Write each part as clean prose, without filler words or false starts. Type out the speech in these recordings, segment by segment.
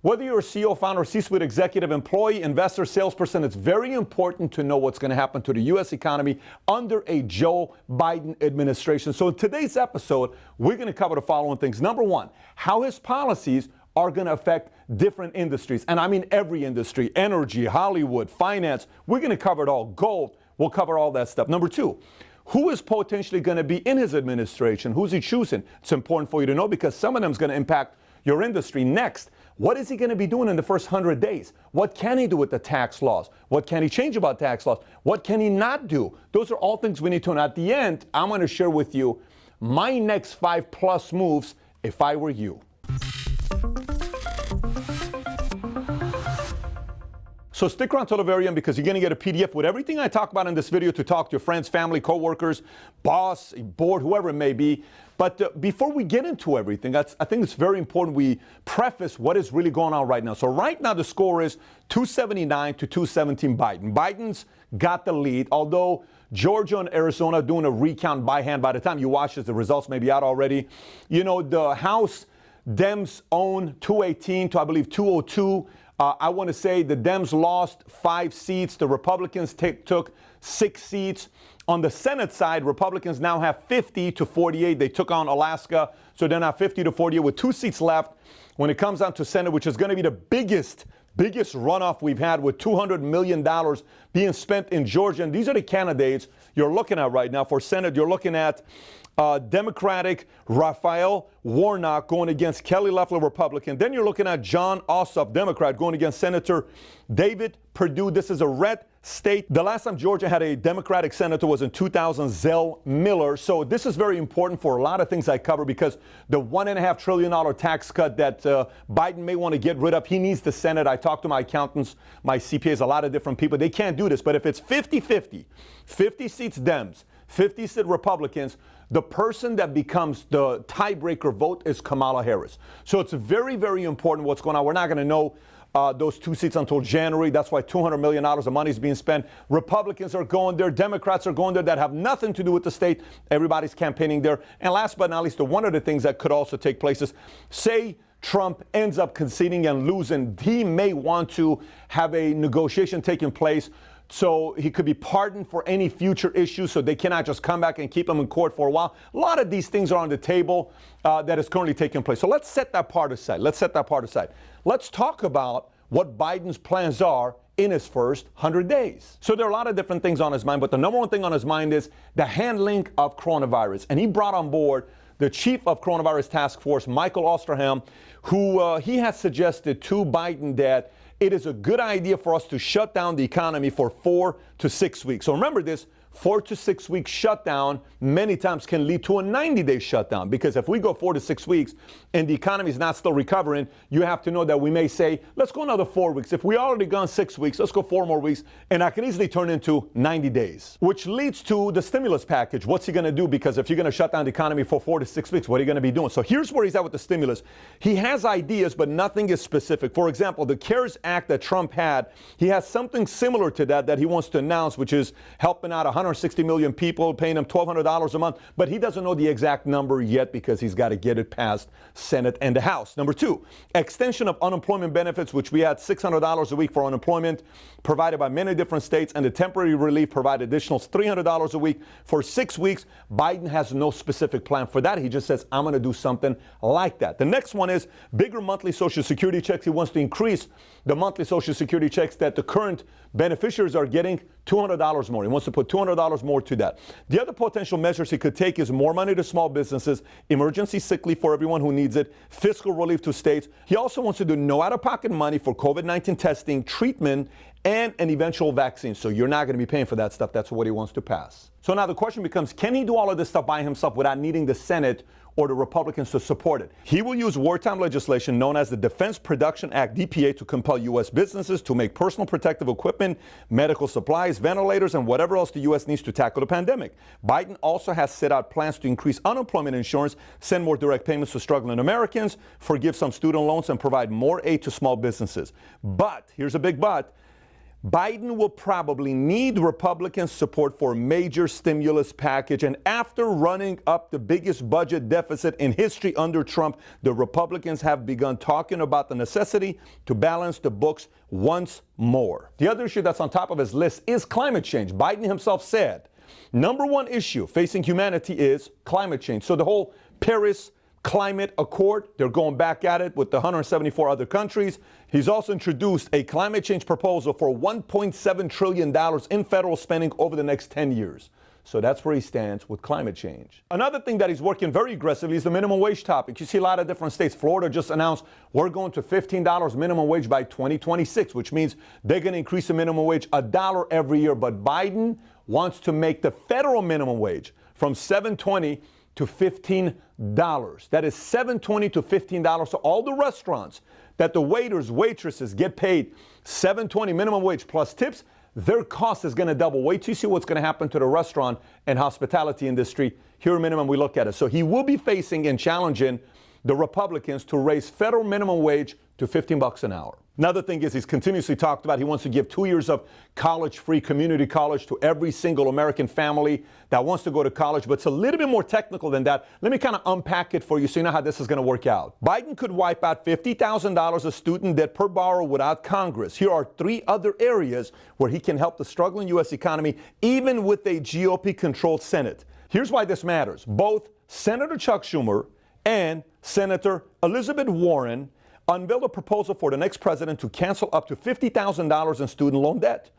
Whether you're a CEO, founder, C-suite executive, employee, investor, salesperson, it's very important to know what's going to happen to the U.S. economy under a Joe Biden administration. So in today's episode, we're going to cover the following things. Number one, how his policies are going to affect different industries. And I mean every industry, energy, Hollywood, finance. We're going to cover it all. Gold, we'll cover all that stuff. Number two, who is potentially going to be in his administration? Who's he choosing? It's important for you to know because some of them is going to impact your industry. Next, what is he going to be doing in the first 100 days? What can he do with the tax laws? What can he change about tax laws? What can he not do? Those are all things we need to know. At the end, I'm going to share with you my next 5+ moves if I were you. So stick around till the very end because you're going to get a PDF with everything I talk about in this video to talk to your friends, family, coworkers, boss, board, whoever it may be. But before we get into everything, I think it's very important we preface what is really going on right now. So right now the score is 279 to 217 Biden. Biden's got the lead, although Georgia and Arizona are doing a recount by hand. By the time you watch this, the results may be out already. You know, the House Dems own 218 to, I believe, 202. I want to say the Dems lost 5 seats. The Republicans took 6 seats. On the Senate side, Republicans now have 50 to 48. They took on Alaska, so they're now 50 to 48 with 2 seats left. When it comes down to Senate, which is going to be the biggest runoff we've had with $200 million being spent in Georgia. And these are the candidates you're looking at right now. For Senate, you're looking at Democratic Raphael Warnock going against Kelly Loeffler, Republican. Then you're looking at John Ossoff, Democrat, going against Senator David Perdue. This is a red state. The last time Georgia had a Democratic senator was in 2000, Zell Miller. So this is very important for a lot of things I cover because the $1.5 trillion tax cut that Biden may want to get rid of, he needs the Senate. I talked to my accountants, my CPAs, a lot of different people. They can't do this. But if it's 50-50, 50 seats Dems, 50 seat Republicans, the person that becomes the tiebreaker vote is Kamala Harris. So it's very, very important what's going on. We're not going to know those 2 seats until January. That's why $200 million of money is being spent. Republicans are going there. Democrats are going there that have nothing to do with the state. Everybody's campaigning there. And last but not least, one of the things that could also take place is, say Trump ends up conceding and losing, he may want to have a negotiation taking place so he could be pardoned for any future issues, so they cannot just come back and keep him in court for a while. A lot of these things are on the table that is currently taking place. So let's set that part aside. Let's talk about what Biden's plans are in his first 100 days. So there are a lot of different things on his mind, but the number one thing on his mind is the handling of coronavirus. And he brought on board the chief of coronavirus task force, Michael Osterholm, who he has suggested to Biden that it is a good idea for us to shut down the economy for 4 to 6 weeks. So remember this, 4 to 6 week shutdown many times can lead to a 90-day shutdown, because if we go 4 to 6 weeks and the economy is not still recovering, you have to know that we may say, let's go another 4 weeks. If we already gone 6 weeks, let's go 4 more weeks, and that can easily turn into 90 days, which leads to the stimulus package. What's he going to do? Because if you're going to shut down the economy for 4 to 6 weeks, what are you going to be doing? So here's where he's at with the stimulus. He has ideas, but nothing is specific. For example, the CARES Act that Trump had, he has something similar to that he wants to announce, which is helping out 160 million people, paying them $1,200 a month, but he doesn't know the exact number yet because he's got to get it past Senate and the House. Number 2, extension of unemployment benefits, which we had $600 a week for unemployment provided by many different states, and the temporary relief provided additional $300 a week for 6 weeks. Biden has no specific plan for that. He just says, I'm going to do something like that. The next one is bigger monthly Social Security checks. He wants to increase the monthly Social Security checks that the current beneficiaries are getting $200 more. He wants to put $200 more to that. The other potential measures he could take is more money to small businesses, emergency sick leave for everyone who needs it, fiscal relief to states. He also wants to do no out-of-pocket money for COVID-19 testing, treatment, and an eventual vaccine. So you're not going to be paying for that stuff. That's what he wants to pass. So now the question becomes, can he do all of this stuff by himself without needing the Senate or the Republicans to support it? He will use wartime legislation known as the Defense Production Act, DPA, to compel U.S. businesses to make personal protective equipment, medical supplies, ventilators, and whatever else the U.S. needs to tackle the pandemic. Biden also has set out plans to increase unemployment insurance, send more direct payments to struggling Americans, forgive some student loans, and provide more aid to small businesses. But, here's a big but, Biden will probably need Republican support for a major stimulus package. And after running up the biggest budget deficit in history under Trump, the Republicans have begun talking about the necessity to balance the books once more. The other issue that's on top of his list is climate change. Biden himself said, number one issue facing humanity is climate change. So the whole Paris Climate Accord, they're going back at it with the 174 other countries. He's also introduced a climate change proposal for $1.7 trillion in federal spending over the next 10 years. So that's where he stands with climate change. Another thing that he's working very aggressively is the minimum wage topic. You see a lot of different states. Florida just announced we're going to $15 minimum wage by 2026, which means they're going to increase the minimum wage $1 every year. But Biden wants to make the federal minimum wage from $7.20 to $15. That is $7.20 to $15. So all the restaurants that the waiters, waitresses get paid $7.20 minimum wage plus tips, their cost is going to double. Wait till you see what's going to happen to the restaurant and hospitality industry. Here at minimum, we look at it. So he will be facing and challenging the Republicans to raise federal minimum wage to $15 an hour. Another thing is he's continuously talked about he wants to give 2 years of college-free community college to every single American family that wants to go to college, but it's a little bit more technical than that. Let me kind of unpack it for you so you know how this is going to work out. Biden could wipe out $50,000 of student debt per borrower without Congress. Here are 3 other areas where he can help the struggling U.S. economy, even with a GOP-controlled Senate. Here's why this matters. Both Senator Chuck Schumer and Senator Elizabeth Warren unveiled a proposal for the next president to cancel up to $50,000 in student loan debt.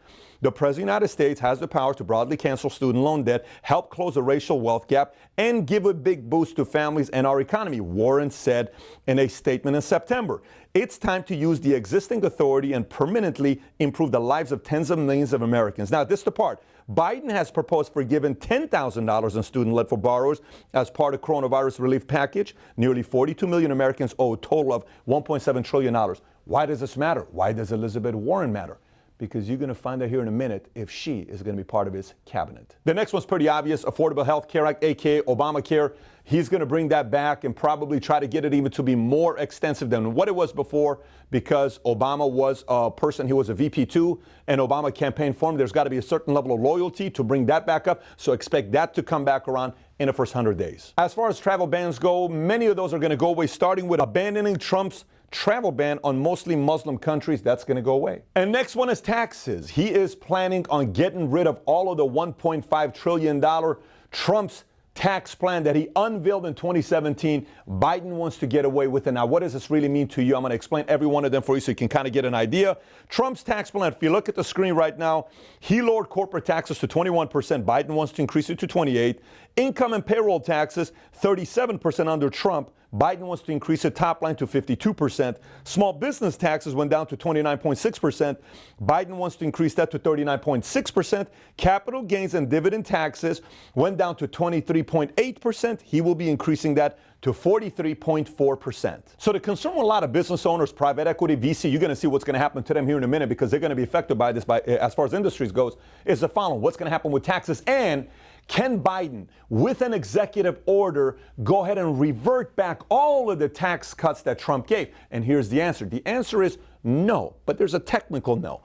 The President of the United States has the power to broadly cancel student loan debt, help close the racial wealth gap, and give a big boost to families and our economy, Warren said in a statement in September. It's time to use the existing authority and permanently improve the lives of tens of millions of Americans. Now, this is the part. Biden has proposed for giving $10,000 in student loan for borrowers as part of coronavirus relief package. Nearly 42 million Americans owe a total of $1.7 trillion. Why does this matter? Why does Elizabeth Warren matter? Because you're going to find out here in a minute if she is going to be part of his cabinet. The next one's pretty obvious, Affordable Health Care Act, aka Obamacare. He's going to bring that back and probably try to get it even to be more extensive than what it was before, because Obama was a person, he was a VP too, and Obama campaigned for him. There's got to be a certain level of loyalty to bring that back up, so expect that to come back around in the first 100 days. As far as travel bans go, many of those are going to go away, starting with abandoning Trump's travel ban on mostly Muslim countries. That's going to go away. And next one is taxes. He is planning on getting rid of all of the $1.5 trillion Trump's tax plan that he unveiled in 2017. Biden wants to get away with it. Now, what does this really mean to you? I'm going to explain every one of them for you so you can kind of get an idea. Trump's tax plan, if you look at the screen right now, he lowered corporate taxes to 21%. Biden wants to increase it to 28%. Income and payroll taxes, 37% under Trump. Biden wants to increase the top line to 52%. Small business taxes went down to 29.6%. Biden wants to increase that to 39.6%. Capital gains and dividend taxes went down to 23.8%. He will be increasing that to 43.4%. So the concern with a lot of business owners, private equity, VC, you're going to see what's going to happen to them here in a minute because they're going to be affected by this as far as industries goes, is the following. What's going to happen with taxes, and can Biden, with an executive order, go ahead and revert back all of the tax cuts that Trump gave? And here's the answer. The answer is no, but there's a technical no.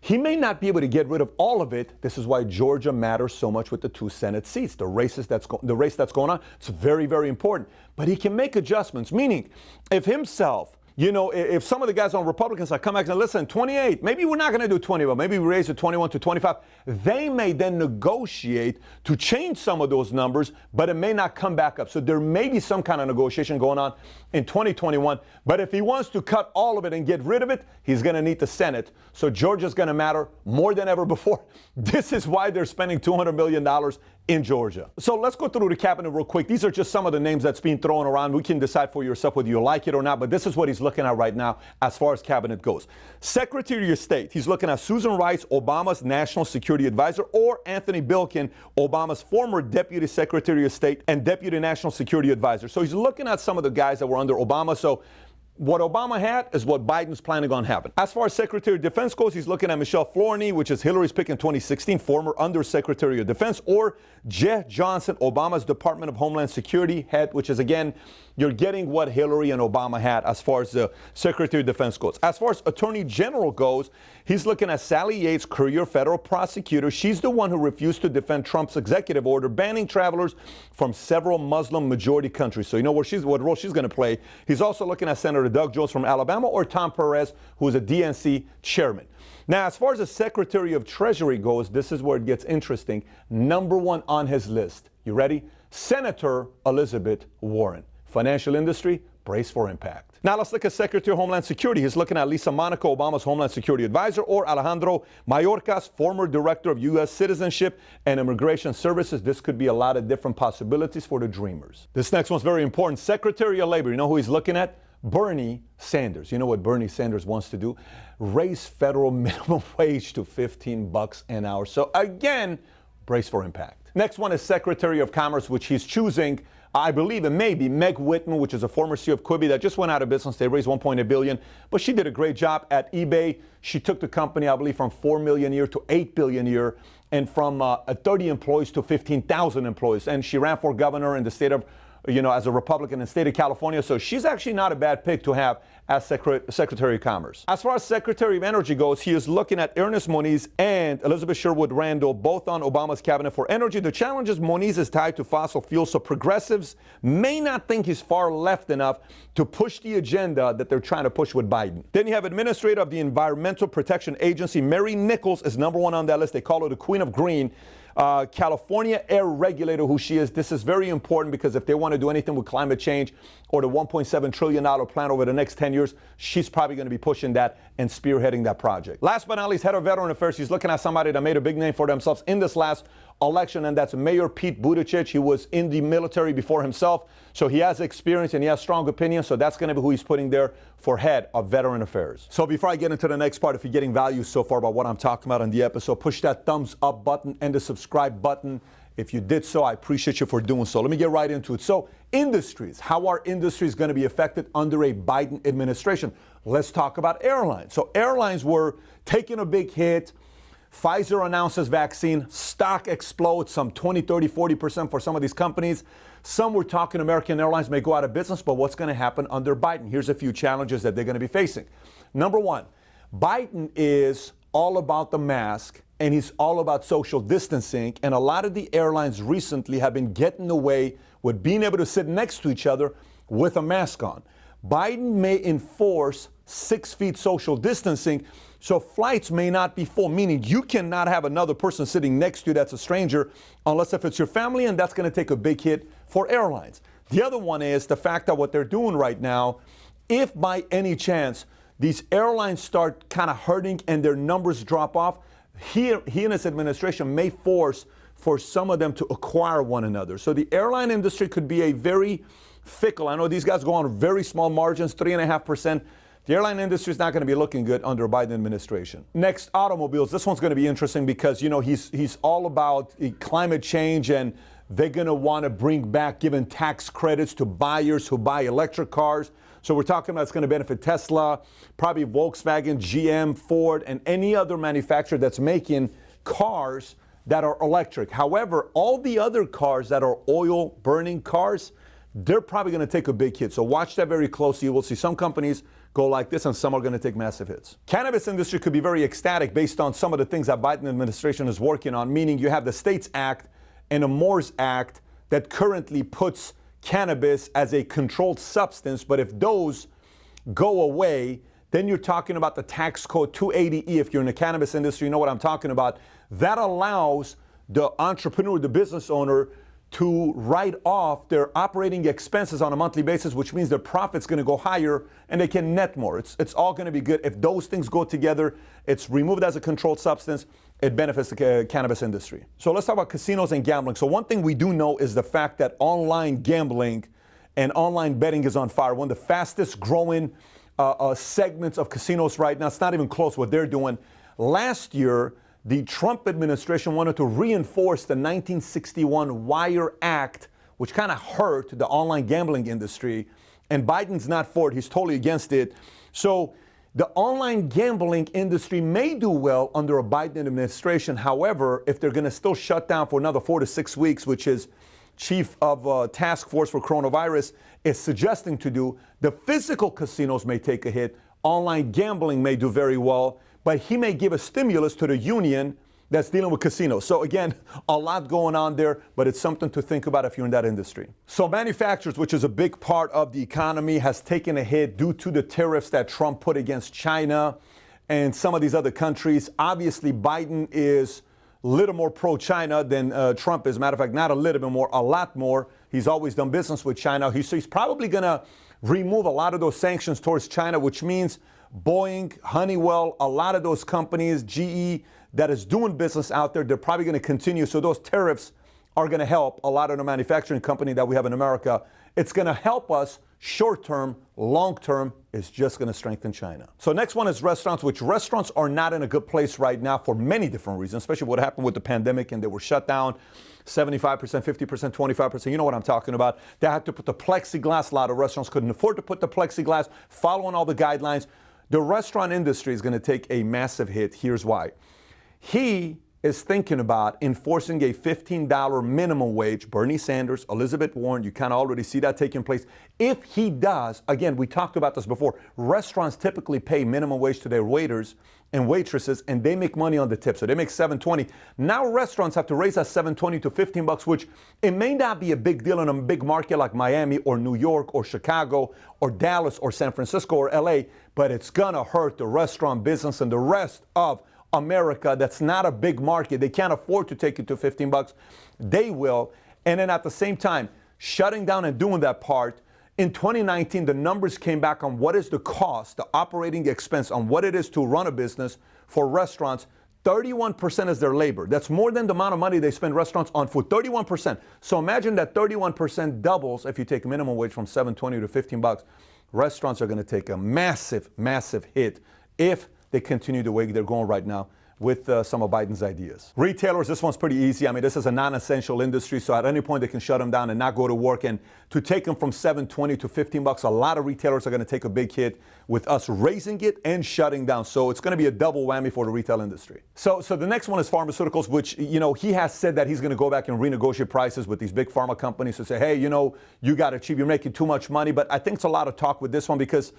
He may not be able to get rid of all of it. This is why Georgia matters so much with the 2 Senate seats. The race that's going on, it's very, very important. But he can make adjustments, meaning if himself, you know, if some of the guys on Republican side come back and listen, 28, maybe we're not going to do 20, but maybe we raise it 21 to 25. They may then negotiate to change some of those numbers, but it may not come back up. So there may be some kind of negotiation going on in 2021. But if he wants to cut all of it and get rid of it, he's going to need the Senate. So Georgia's going to matter more than ever before. This is why they're spending $200 million in Georgia. So let's go through the cabinet real quick. These are just some of the names that's being thrown around. We can decide for yourself whether you like it or not, but this is what he's looking at right now as far as cabinet goes. Secretary of State, he's looking at Susan Rice, Obama's national security advisor, or Anthony Bilkin, Obama's former deputy secretary of state and deputy national security advisor. So he's looking at some of the guys that were under Obama. So what Obama had is what Biden's planning on having. As far as Secretary of Defense goes, he's looking at Michelle Flournoy, which is Hillary's pick in 2016, former Undersecretary of Defense, or Jeff Johnson, Obama's Department of Homeland Security head, which is, again, you're getting what Hillary and Obama had as far as the Secretary of Defense goes. As far as Attorney General goes, he's looking at Sally Yates, career federal prosecutor. She's the one who refused to defend Trump's executive order banning travelers from several Muslim majority countries. So you know what role she's going to play. He's also looking at Senator Doug Jones from Alabama or Tom Perez, who is a DNC chairman. Now, as far as the Secretary of Treasury goes, this is where it gets interesting. Number one on his list. You ready? Senator Elizabeth Warren. Financial industry, brace for impact. Now let's look at Secretary of Homeland Security. He's looking at Lisa Monaco, Obama's Homeland Security Advisor, or Alejandro Mayorkas, former Director of U.S. Citizenship and Immigration Services. This could be a lot of different possibilities for the dreamers. This next one's very important. Secretary of Labor. You know who he's looking at? Bernie Sanders. You know what Bernie Sanders wants to do? Raise federal minimum wage to $15 an hour. So again, brace for impact. Next one is Secretary of Commerce, which he's choosing, I believe it may be Meg Whitman, which is a former CEO of Quibi that just went out of business. They raised $1.8 billion, but she did a great job at eBay. She took the company, I believe, from $4 million a year to $8 billion a year, and from 30 employees to 15,000 employees. And she ran for governor in the state of, as a Republican in the state of California. So she's actually not a bad pick to have as Secretary of Commerce. As far as Secretary of Energy goes, he is looking at Ernest Moniz and Elizabeth Sherwood Randall, both on Obama's cabinet for energy. The challenge is Moniz is tied to fossil fuels, so progressives may not think he's far left enough to push the agenda that they're trying to push with Biden. Then you have Administrator of the Environmental Protection Agency. Mary Nichols is number one on that list. They call her the Queen of Green. California air regulator, who she is. This is very important because if they want to do anything with climate change or the $1.7 trillion plan over the next 10 years, she's probably going to be pushing that and spearheading that project. Last but not least, head of Veteran Affairs. He's looking at somebody that made a big name for themselves in this last election, and that's Mayor Pete Buttigieg. He was in the military before himself, so he has experience and he has strong opinions, so that's going to be who he's putting there for head of Veteran Affairs. So before I get into the next part, if you're getting value so far about what I'm talking about in the episode, push that thumbs up button and the subscribe button. If you did so, I appreciate you for doing so. Let me get right into it. So industries, how are industries going to be affected under a Biden administration? Let's talk about airlines. So airlines were taking a big hit. Pfizer announces vaccine, stock explodes some 20, 30, 40% for some of these companies. Some were talking American Airlines may go out of business, but what's going to happen under Biden? Here's a few challenges that they're going to be facing. Number one, Biden is all about the mask and he's all about social distancing. And a lot of the airlines recently have been getting away with being able to sit next to each other with a mask on. Biden may enforce 6 feet social distancing, so flights may not be full, meaning you cannot have another person sitting next to you that's a stranger unless if it's your family, and that's going to take a big hit for airlines. The other one is the fact that what they're doing right now, if by any chance these airlines start kind of hurting and their numbers drop off, he and his administration may force for some of them to acquire one another. So the airline industry could be a very fickle. I know these guys go on very small margins, 3.5%. The airline industry is not going to be looking good under a Biden administration. Next, automobiles. This one's going to be interesting because, he's all about climate change, and they're going to want to bring back giving tax credits to buyers who buy electric cars. So we're talking about it's going to benefit Tesla, probably Volkswagen, GM, Ford, and any other manufacturer that's making cars that are electric. However, all the other cars that are oil-burning cars, they're probably going to take a big hit. So watch that very closely. You will see some companies go like this and some are going to take massive hits. Cannabis industry could be very ecstatic based on some of the things that Biden administration is working on, meaning you have the States Act and a MORES Act that currently puts cannabis as a controlled substance. But if those go away, then you're talking about the tax code 280E. If you're in the cannabis industry, you know what I'm talking about. That allows the entrepreneur, the business owner, to write off their operating expenses on a monthly basis, which means their profit's going to go higher and they can net more. It's all going to be good. If those things go together, it's removed as a controlled substance, it benefits the cannabis industry. So let's talk about casinos and gambling. So one thing we do know is the fact that online gambling and online betting is on fire. One of the fastest growing segments of casinos right now. It's not even close what they're doing. Last year, the Trump administration wanted to reinforce the 1961 Wire Act, which kind of hurt the online gambling industry. And Biden's not for it. He's totally against it. So the online gambling industry may do well under a Biden administration. However, if they're going to still shut down for another 4 to 6 weeks, which is chief of task force for coronavirus, is suggesting to do. The physical casinos may take a hit. Online gambling may do very well, but he may give a stimulus to the union that's dealing with casinos. So again, a lot going on there, but it's something to think about if you're in that industry. So manufacturers, which is a big part of the economy, has taken a hit due to the tariffs that Trump put against China and some of these other countries. Obviously, Biden is a little more pro-China than Trump is. Matter of fact, not a little bit more, a lot more. He's always done business with China. He's probably going to remove a lot of those sanctions towards China, which means Boeing, Honeywell, a lot of those companies, GE, that is doing business out there, they're probably going to continue. So those tariffs are going to help a lot of the manufacturing company that we have in America. It's going to help us short term. Long term is just going to strengthen China. So next one is restaurants, which restaurants are not in a good place right now for many different reasons, especially what happened with the pandemic and they were shut down 75%, 50%, 25%. You know what I'm talking about. They had to put the plexiglass. A lot of restaurants couldn't afford to put the plexiglass, following all the guidelines. The restaurant industry is going to take a massive hit. Here's why. He is thinking about enforcing a $15 minimum wage. Bernie Sanders, Elizabeth Warren, you kind of already see that taking place. If he does, again, we talked about this before, restaurants typically pay minimum wage to their waiters and waitresses, and they make money on the tip. So they make $7.20. Now restaurants have to raise that $7.20 to $15, which it may not be a big deal in a big market like Miami or New York or Chicago or Dallas or San Francisco or LA, but it's gonna hurt the restaurant business and the rest of America. That's not a big market. They can't afford to take it to $15. They will. And then at the same time, shutting down and doing that part, in 2019, the numbers came back on what is the cost, the operating expense, on what it is to run a business for restaurants. 31% is their labor. That's more than the amount of money they spend restaurants on food, 31%. So imagine that 31% doubles if you take minimum wage from $7.20 to $15. Restaurants are going to take a massive, massive hit if they continue the way they're going right now with some of Biden's ideas. Retailers, this one's pretty easy. I mean, this is a non-essential industry, so at any point they can shut them down and not go to work. And to take them from $7.20 to $15, a lot of retailers are going to take a big hit with us raising it and shutting down. So it's going to be a double whammy for the retail industry. So the next one is pharmaceuticals, which, you know, he has said that he's going to go back and renegotiate prices with these big pharma companies to say, hey, you know, you got to cheap, you're making too much money. But I think it's a lot of talk with this one because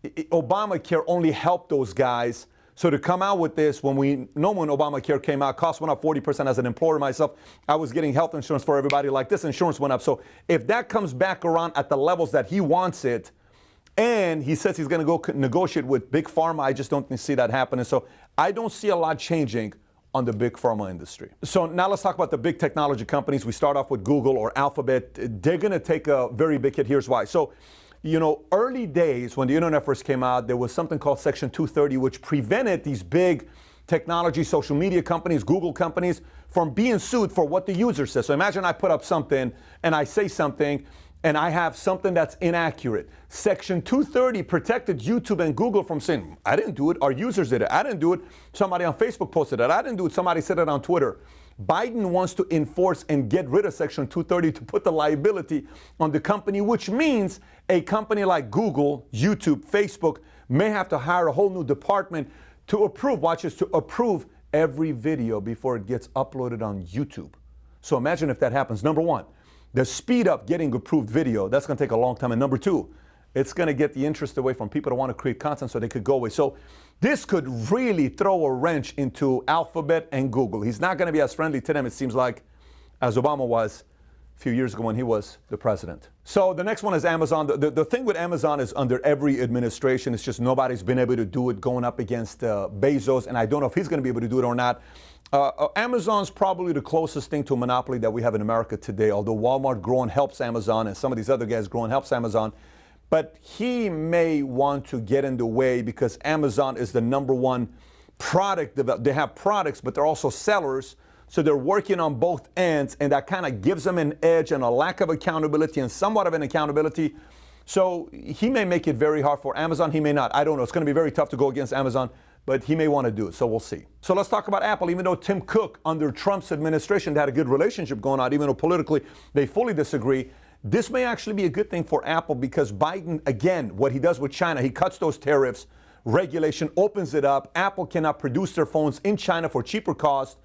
Obamacare only helped those guys. So to come out with this, when Obamacare came out, costs went up 40%. As an employer myself, I was getting health insurance for everybody. Like this, insurance went up. So if that comes back around at the levels that he wants it, and he says he's going to go negotiate with big pharma, I just don't see that happening. So I don't see a lot changing on the big pharma industry. So now let's talk about the big technology companies. We start off with Google or Alphabet. They're going to take a very big hit. Here's why. So, you know, early days when the internet first came out, there was something called Section 230, which prevented these big technology, social media companies, Google companies from being sued for what the user says. So imagine I put up something and I say something and I have something that's inaccurate. Section 230 protected YouTube and Google from saying, I didn't do it, our users did it. I didn't do it, somebody on Facebook posted it. I didn't do it, somebody said it on Twitter. Biden wants to enforce and get rid of Section 230 to put the liability on the company, which means a company like Google, YouTube, Facebook may have to hire a whole new department to approve, to approve every video before it gets uploaded on YouTube. So imagine if that happens. Number one, the speed up getting approved video, that's going to take a long time. And number two, it's going to get the interest away from people that want to create content so they could go away. So this could really throw a wrench into Alphabet and Google. He's not going to be as friendly to them, it seems like, as Obama was a few years ago when he was the president. So the next one is Amazon. The thing with Amazon is under every administration, it's just nobody's been able to do it going up against Bezos, and I don't know if he's going to be able to do it or not. Amazon's probably the closest thing to a monopoly that we have in America today, although Walmart growing helps Amazon and some of these other guys growing helps Amazon. But he may want to get in the way because Amazon is the number one product. They have products, but they're also sellers. So they're working on both ends, and that kind of gives them an edge and a lack of accountability and somewhat of an accountability. So he may make it very hard for Amazon. He may not. I don't know. It's going to be very tough to go against Amazon, but he may want to do it. So we'll see. So let's talk about Apple. Even though Tim Cook, under Trump's administration, they had a good relationship going on, even though politically they fully disagree, this may actually be a good thing for Apple because Biden, again, what he does with China, he cuts those tariffs, regulation, opens it up. Apple cannot produce their phones in China for cheaper cost,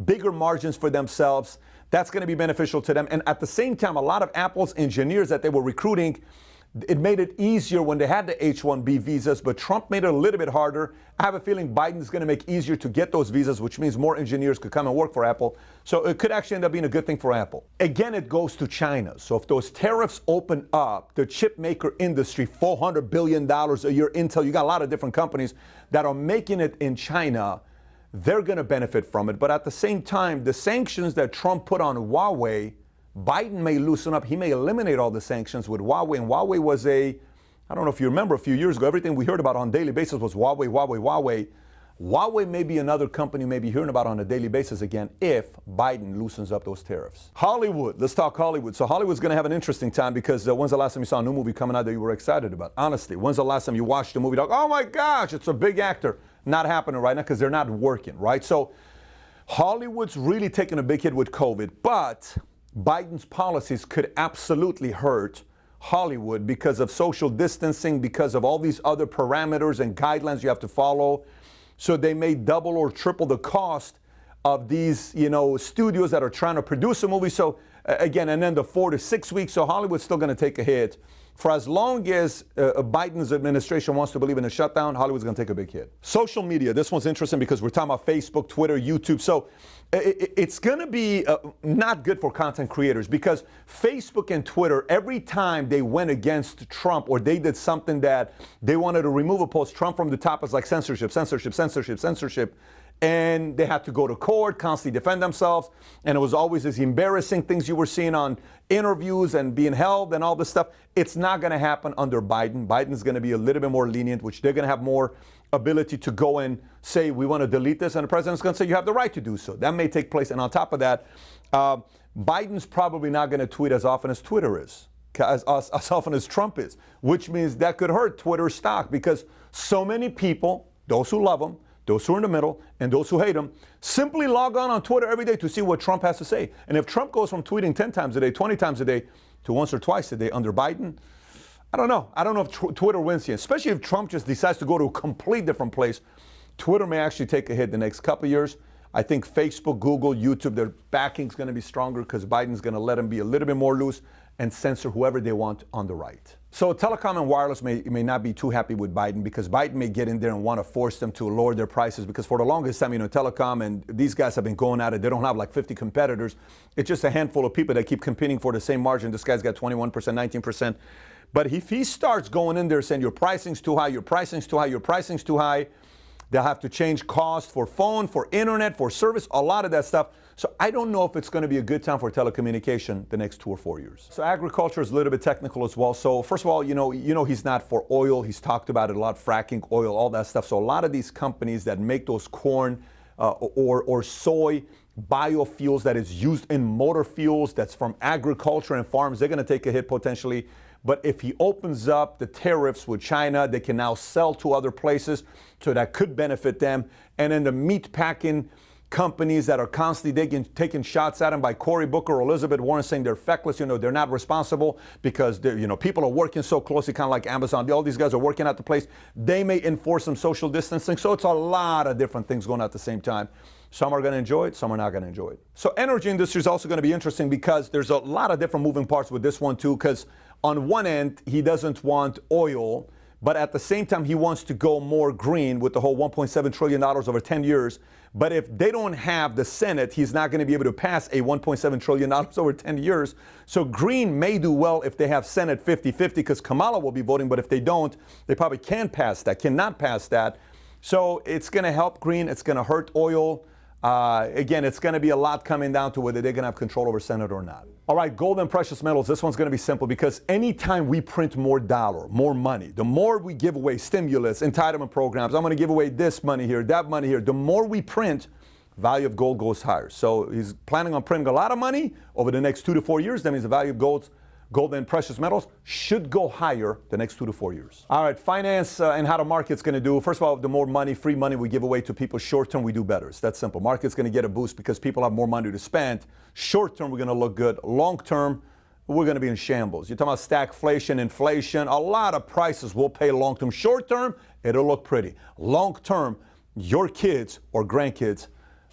bigger margins for themselves. That's going to be beneficial to them. And at the same time, a lot of Apple's engineers that they were recruiting, it made it easier when they had the H-1B visas, but Trump made it a little bit harder. I have a feeling Biden's going to make it easier to get those visas, which means more engineers could come and work for Apple. So it could actually end up being a good thing for Apple. Again, it goes to China. So if those tariffs open up, the chip maker industry, $400 billion a year, Intel, you got a lot of different companies that are making it in China, they're going to benefit from it. But at the same time, the sanctions that Trump put on Huawei, Biden may loosen up. He may eliminate all the sanctions with Huawei. And Huawei was I don't know if you remember a few years ago, everything we heard about on a daily basis was Huawei, Huawei, Huawei. Huawei may be another company you may be hearing about on a daily basis again if Biden loosens up those tariffs. Hollywood, let's talk Hollywood. So Hollywood's going to have an interesting time because when's the last time you saw a new movie coming out that you were excited about? Honestly, when's the last time you watched a movie like, oh my gosh, it's a big actor? Not happening right now because they're not working, right? So Hollywood's really taking a big hit with COVID, but Biden's policies could absolutely hurt Hollywood because of social distancing, because of all these other parameters and guidelines you have to follow. So they may double or triple the cost of these, studios that are trying to produce a movie. So again, and then the 4 to 6 weeks. So Hollywood's still going to take a hit. For as long as Biden's administration wants to believe in a shutdown, Hollywood's going to take a big hit. Social media, this one's interesting because we're talking about Facebook, Twitter, YouTube. So it's going to be not good for content creators because Facebook and Twitter, every time they went against Trump or they did something that they wanted to remove a post, Trump from the top is like censorship, censorship, censorship, censorship. And they had to go to court, constantly defend themselves. And it was always these embarrassing things you were seeing on interviews and being held and all this stuff. It's not going to happen under Biden. Biden's going to be a little bit more lenient, which they're going to have more ability to go and say, we want to delete this. And the president's going to say, you have the right to do so. That may take place. And on top of that, Biden's probably not going to tweet as often as Twitter is, as often as Trump is, which means that could hurt Twitter's stock because so many people, those who love him, those who are in the middle, and those who hate him, simply log on Twitter every day to see what Trump has to say. And if Trump goes from tweeting 10 times a day, 20 times a day, to once or twice a day under Biden, I don't know. I don't know if Twitter wins here, especially if Trump just decides to go to a complete different place. Twitter may actually take a hit the next couple of years. I think Facebook, Google, YouTube, their backing's going to be stronger because Biden's going to let them be a little bit more loose and censor whoever they want on the right. So Telecom and Wireless may not be too happy with Biden because Biden may get in there and want to force them to lower their prices because for the longest time, Telecom and these guys have been going at it. They don't have like 50 competitors. It's just a handful of people that keep competing for the same margin. This guy's got 21%, 19%. But if he starts going in there saying your pricing's too high, your pricing's too high, your pricing's too high, they'll have to change cost for phone, for internet, for service, a lot of that stuff. So I don't know if it's going to be a good time for telecommunication the next 2 or 4 years. So agriculture is a little bit technical as well. So first of all, he's not for oil. He's talked about it a lot, fracking, oil, all that stuff. So a lot of these companies that make those corn or soy biofuels that is used in motor fuels, that's from agriculture and farms, they're going to take a hit potentially. But if he opens up the tariffs with China, they can now sell to other places, so that could benefit them. And then the meat packing companies that are constantly taking shots at him by Cory Booker or Elizabeth Warren saying they're feckless, they're not responsible because people are working so closely, kind of like Amazon. All these guys are working at the place. They may enforce some social distancing. So it's a lot of different things going on at the same time. Some are going to enjoy it, some are not going to enjoy it. So energy industry is also going to be interesting because there's a lot of different moving parts with this one too, because on one end, he doesn't want oil, but at the same time, he wants to go more green with the whole $1.7 trillion over 10 years. But if they don't have the Senate, he's not going to be able to pass a $1.7 trillion over 10 years. So green may do well if they have Senate 50-50 because Kamala will be voting, but if they don't, they probably cannot pass that. So it's going to help green, it's going to hurt oil. Again, it's going to be a lot coming down to whether they're going to have control over Senate or not. All right, gold and precious metals. This one's going to be simple because anytime we print more dollar, more money, the more we give away stimulus, entitlement programs, I'm going to give away this money here, that money here. The more we print, value of gold goes higher. So he's planning on printing a lot of money over the next 2 to 4 years. That means the value of gold and precious metals should go higher the next 2 to 4 years. All right, finance and how the market's going to do. First of all, the more money, free money we give away to people short term, we do better. It's that simple. Market's going to get a boost because people have more money to spend. Short term, we're going to look good. Long term, we're going to be in shambles. You're talking about stagflation, inflation, a lot of prices we'll pay long term. Short term, it'll look pretty. Long term, your kids or grandkids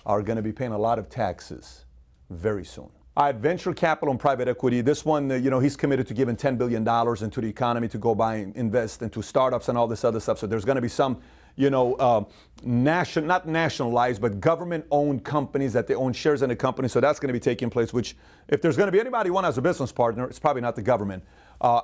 are going to be paying a lot of taxes very soon. Venture capital and private equity. This one, he's committed to giving $10 billion into the economy to go buy and invest into startups and all this other stuff. So there's going to be some, not nationalized, but government-owned companies that they own shares in the company. So that's going to be taking place, which if there's going to be anybody you want as a business partner, it's probably not the government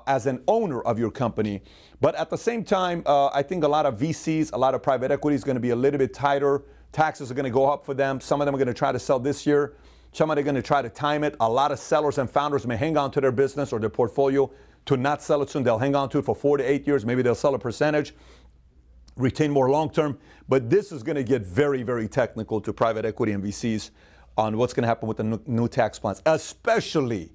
as an owner of your company. But at the same time, I think a lot of VCs, a lot of private equity is going to be a little bit tighter. Taxes are going to go up for them. Some of them are going to try to sell this year. Some are going to try to time it. A lot of sellers and founders may hang on to their business or their portfolio to not sell it soon. They'll hang on to it for 4 to 8 years. Maybe they'll sell a percentage, retain more long term. But this is going to get very, very technical to private equity and VCs on what's going to happen with the new tax plans, especially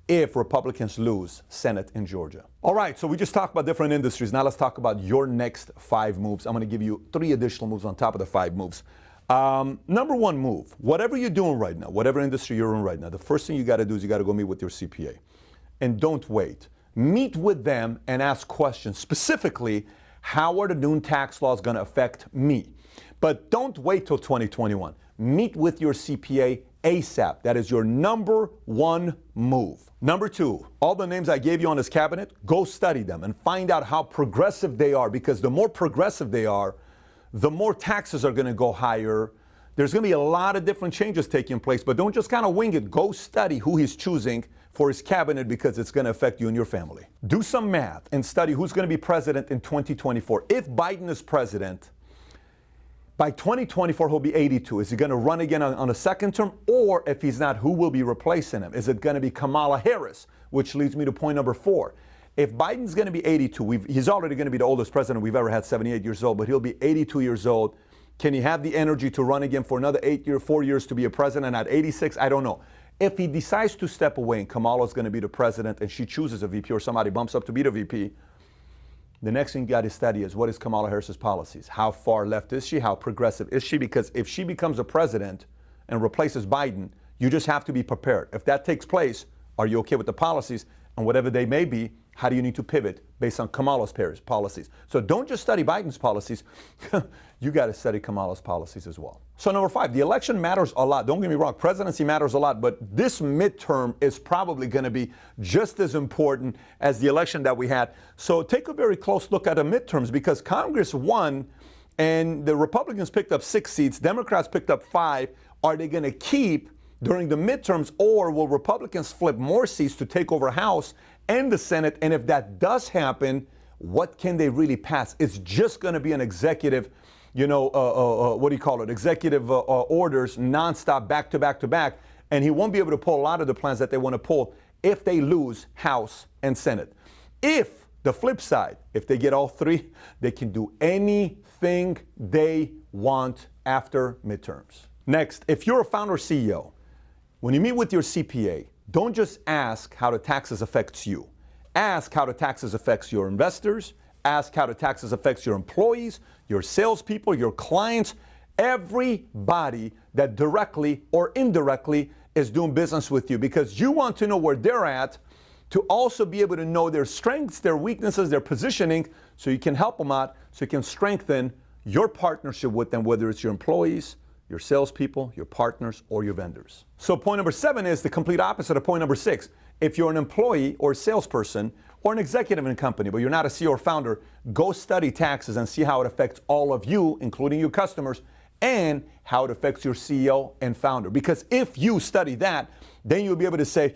if Republicans lose Senate in Georgia. All right, so we just talked about different industries. Now let's talk about your next 5 moves. I'm going to give you 3 additional moves on top of the 5 moves. Number 1 move, whatever you're doing right now, whatever industry you're in right now, the first thing you got to do is you got to go meet with your CPA. And don't wait. Meet with them and ask questions. Specifically, how are the new tax laws going to affect me? But don't wait till 2021. Meet with your CPA ASAP. That is your number 1 move. Number 2, all the names I gave you on this cabinet, go study them and find out how progressive they are, because the more progressive they are, the more taxes are going to go higher. There's going to be a lot of different changes taking place, but don't just kind of wing it. Go study who he's choosing for his cabinet, because it's going to affect you and your family. Do some math and study who's going to be president in 2024. If Biden is president, by 2024, he'll be 82. Is he going to run again on a second term? Or if he's not, who will be replacing him? Is it going to be Kamala Harris? Which leads me to point number 4. If Biden's going to be 82, he's already going to be the oldest president we've ever had, 78 years old, but he'll be 82 years old. Can he have the energy to run again for another 4 years to be a president at 86? I don't know. If he decides to step away and Kamala's going to be the president and she chooses a VP or somebody bumps up to be the VP, the next thing you got to study is, what is Kamala Harris's policies? How far left is she? How progressive is she? Because if she becomes a president and replaces Biden, you just have to be prepared. If that takes place, are you okay with the policies? And whatever they may be, how do you need to pivot based on Kamala's policies? So don't just study Biden's policies. You got to study Kamala's policies as well. So number 5, the election matters a lot. Don't get me wrong, presidency matters a lot, but this midterm is probably going to be just as important as the election that we had. So take a very close look at the midterms, because Congress won and the Republicans picked up 6 seats, Democrats picked up 5. Are they going to keep during the midterms, or will Republicans flip more seats to take over House and the Senate? And if that does happen, what can they really pass? It's just going to be an executive, executive orders, nonstop, back to back to back. And he won't be able to pull a lot of the plans that they want to pull if they lose House and Senate. If the flip side, if they get all 3, they can do anything they want after midterms. Next, if you're a founder or CEO, when you meet with your CPA, don't just ask how the taxes affects you. Ask how the taxes affects your investors. Ask how the taxes affects your employees, your salespeople, your clients, everybody that directly or indirectly is doing business with you, because you want to know where they're at to also be able to know their strengths, their weaknesses, their positioning, so you can help them out, so you can strengthen your partnership with them, whether it's your employees, your salespeople, your partners, or your vendors. So point number 7 is the complete opposite of point number 6. If you're an employee or a salesperson or an executive in a company, but you're not a CEO or founder, go study taxes and see how it affects all of you, including your customers, and how it affects your CEO and founder. Because if you study that, then you'll be able to say,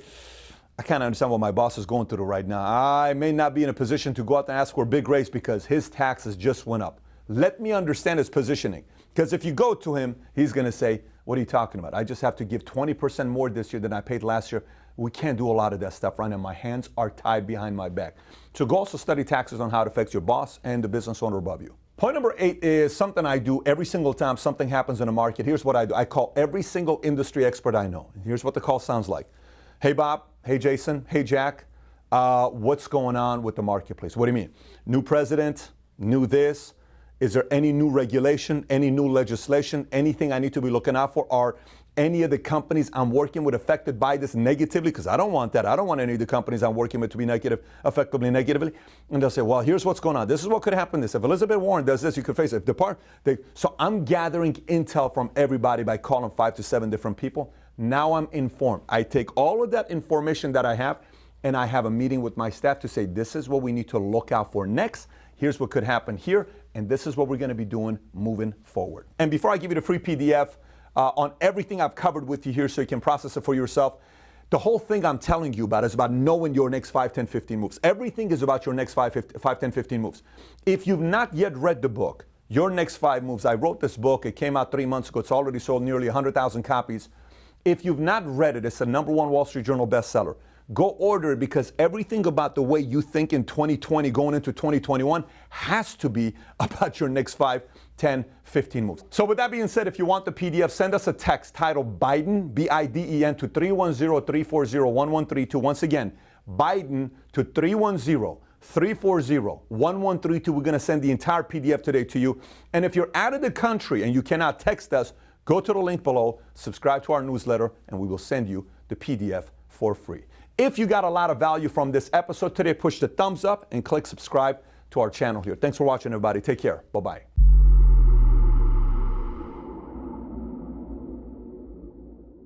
I can't understand what my boss is going through right now. I may not be in a position to go out and ask for a big raise because his taxes just went up. Let me understand his positioning. Because if you go to him, he's going to say, what are you talking about? I just have to give 20% more this year than I paid last year. We can't do a lot of that stuff right now. My hands are tied behind my back. So go also study taxes on how it affects your boss and the business owner above you. Point number 8 is something I do every single time something happens in the market. Here's what I do. I call every single industry expert I know. Here's what the call sounds like. Hey, Bob. Hey, Jason. Hey, Jack. What's going on with the marketplace? What do you mean? New president? New this? Is there any new regulation, any new legislation, anything I need to be looking out for? Are any of the companies I'm working with affected by this negatively? Because I don't want that. I don't want any of the companies I'm working with to be effectively negatively. And they'll say, well, here's what's going on. This is what could happen. If Elizabeth Warren does this, you could face it. So I'm gathering intel from everybody by calling 5 to 7 different people Now I'm informed. I take all of that information that I have and I have a meeting with my staff to say, this is what we need to look out for next. Here's what could happen here. And this is what we're going to be doing moving forward. And before I give you the free PDF on everything I've covered with you here so you can process it for yourself, the whole thing I'm telling you about is about knowing your next 5, 10, 15 moves. Everything is about your next 5, 10, 15 moves. If you've not yet read the book, Your Next 5 Moves, I wrote this book. It came out 3 months ago. It's already sold nearly 100,000 copies. If you've not read it, it's the #1 Wall Street Journal bestseller. Go order it because everything about the way you think in 2020 going into 2021 has to be about your next 5, 10, 15 moves. So with that being said, if you want the PDF, send us a text titled Biden, B-I-D-E-N, to 310-340-1132. Once again, Biden to 310-340-1132. We're going to send the entire PDF today to you. And if you're out of the country and you cannot text us, go to the link below, subscribe to our newsletter, and we will send you the PDF for free. If you got a lot of value from this episode today, push the thumbs up and click subscribe to our channel here. Thanks for watching, everybody. Take care. Bye-bye.